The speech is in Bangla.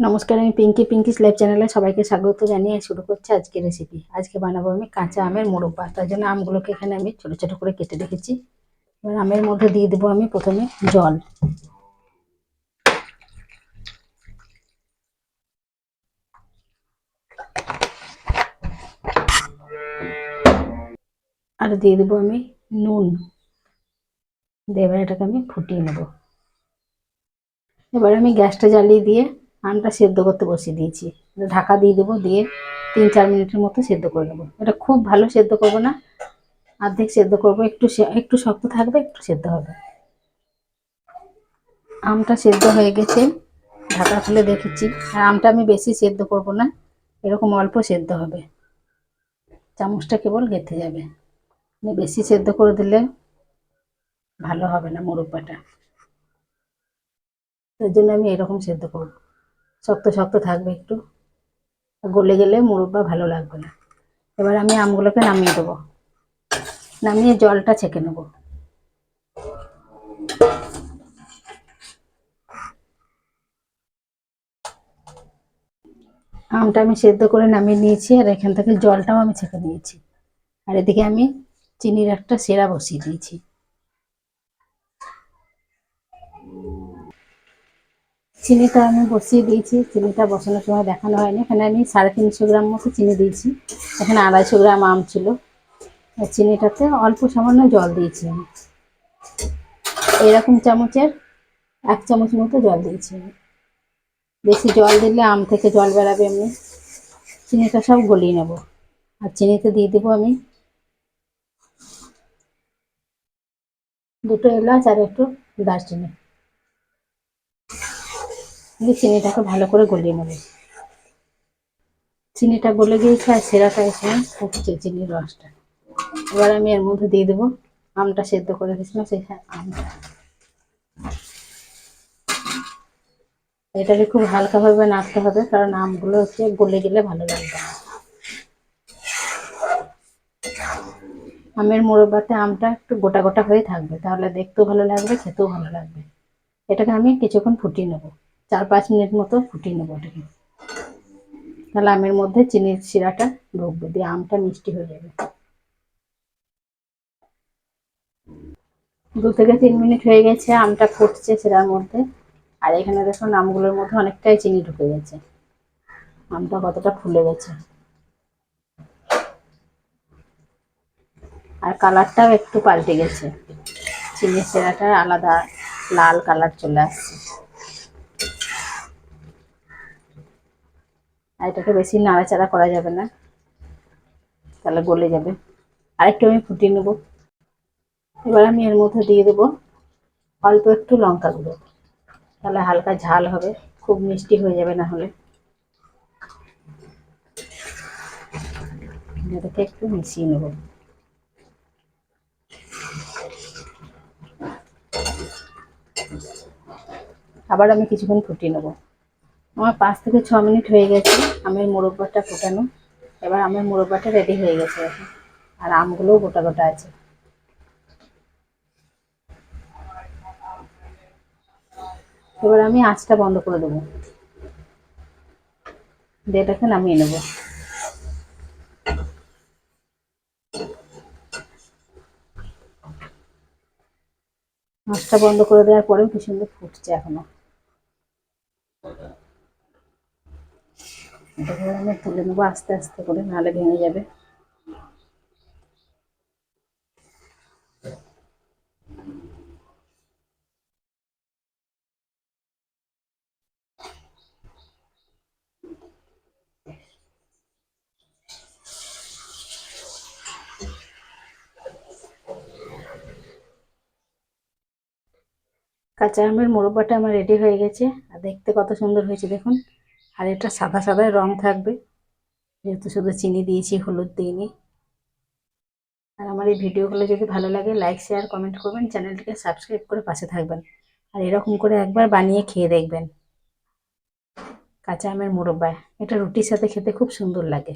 নমস্কার, আমি পিঙ্কিস লাইভ চ্যানেলে সবাইকে স্বাগত জানিয়ে শুরু করছি আজকের রেসিপি। আজকে বানাবো আমি কাঁচা আমের মোরব্বা। তার জন্য আমগুলোকে এখানে আমি ছোট ছোট করে কেটে রেখেছি। এবার আমের মধ্যে দিয়ে দেবো আমি প্রথমে জল। আর দিয়ে দেবো আমি নুন। এবার এটাকে আমি ফুটিয়ে নেব। এবার আমি গ্যাসটা জ্বালিয়ে দিয়ে আমটা সেদ্ধ করতে বসিয়ে দিয়েছি। ঢাকা দিয়ে দেবো, দিয়ে 3-4 মিনিটের মতো সেদ্ধ করে নেবো। এটা খুব ভালো সেদ্ধ করবো না, অর্ধেক সেদ্ধ করবো, একটু শক্ত থাকবে, একটু সেদ্ধ হবে। আমটা সেদ্ধ হয়ে গেছে, ঢাকা খুলে দেখেছি। আর আমটা আমি বেশি সেদ্ধ করব না, এরকম অল্প সেদ্ধ হবে, চামচটা কেবল গেঁথে যাবে। বেশি সেদ্ধ করে দিলে ভালো হবে না মোরব্বাটা, তার জন্য আমি এরকম সেদ্ধ করব। শক্ত শক্ত থাকবে, একটু গলে গেলে মোরব্বা ভালো লাগবে না। এবার আমি আমগুলোকে নামিয়ে দেবো, নামিয়ে জলটা ছেঁকে নেব। আমটা আমি সেদ্ধ করে নামিয়ে নিয়েছি, আর এখান থেকে জলটাও আমি ছেঁকে নিয়েছি। আর এদিকে আমি চিনির একটা সেরা বসিয়ে দিয়েছি। চিনিটা আমি বসিয়ে দিয়েছি, চিনিটা বসানোর সময় দেখানো হয়নি। এখানে আমি 350 গ্রাম মতো চিনি দিয়েছি। এখানে 250 গ্রাম আম ছিল। চিনিটাতে অল্প সামান্য জল দিয়েছি আমি, এরকম চামচের 1 চামচ মতো জল দিয়েছি আমি। বেশি জল দিলে আম থেকে জল বেরাবে এমনি। চিনিটা সব গলিয়ে নেব। আর চিনিতে দিয়ে দেবো আমি 2টো এলাচ আর একটু দারচিনি দিয়ে চিনিটাকে ভালো করে গলিয়ে নেব। চিনিটা গলে গিয়েছে, আর সেরাটা এসে ফুটছে চিনির রসটা। এবার আমি এর মধ্যে দিয়ে দেবো আমটা সেদ্ধ করে রেখেছিলাম, সেই আমটা। এটাকে খুব হালকাভাবে নাড়তে হবে, কারণ আমগুলো গলে গেলে ভালো লাগবে না। আমের মোরব্বাতে আমটা একটু গোটা গোটা হয়ে থাকবে, তাহলে দেখতেও ভালো লাগবে, খেতেও ভালো লাগবে। এটাকে আমি কিছুক্ষণ ফুটিয়ে নেবো, 4-5 মিনিট মতো ফুটিয়ে নেবো এটাকে। তাহলে আমের মধ্যে চিনির শিরাটা ঢুকবে, দিয়ে আমটা মিষ্টি হয়ে যাবে। 2-3 মিনিট হয়ে গেছে, আমটা ফুটছে শিরার মধ্যে। আর এখানে দেখুন আমগুলোর মধ্যে অনেকটাই চিনি ঢুকে গেছে, আমটা কতটা ফুলে গেছে। আর কালারটাও একটু পাল্টে গেছে, চিনির শিরাটা আলাদা লাল কালার চলে আসছে। আর এটাকে বেশি নাড়াচাড়া করা যাবে না, তাহলে গলে যাবে। আরেকটু আমি ফুটিয়ে নেব। এবার আমি এর মধ্যে দিয়ে দেবো অল্প একটু লঙ্কা গুঁড়ো, তাহলে হালকা ঝাল হবে, খুব মিষ্টি হয়ে যাবে না হলে। এটাকে একটু মিশিয়ে নেব। আবার আমি কিছুক্ষণ ফুটিয়ে নেব। আমার 5-6 মিনিট হয়ে গেছে আমের মোরব্বাটা ফোটানো। এবার আমের মোরব্বাটা রেডি হয়ে গেছে এখন, আর আমগুলোও গোটা গোটা আছে। এবার আমি আঁচটা বন্ধ করে দেবো, দিয়ে এটাকে নামিয়ে নেব। আঁচটা বন্ধ করে দেওয়ার পরেও কি সুন্দর ফুটছে এখনো। এটাকে আমি তুলে নেবো আস্তে আস্তে করে, নাহলে ভেঙে যাবে। কাঁচা আমের মোরব্বাটা আমার রেডি হয়ে গেছে, আর দেখতে কত সুন্দর হয়েছে দেখুন। আর এটা সাদা সাদা রং থাকবে, যেহেতু শুধু চিনি দিয়েছি, হলুদ দিইনি। আর আমার এই ভিডিওগুলো যদি ভালো লাগে, লাইক শেয়ার কমেন্ট করবেন, চ্যানেলটিকে সাবস্ক্রাইব করে পাশে থাকবেন। আর এরকম করে একবার বানিয়ে খেয়ে দেখবেন কাঁচা আমের মোরব্বা। এটা রুটির সাথে খেতে খুব সুন্দর লাগে।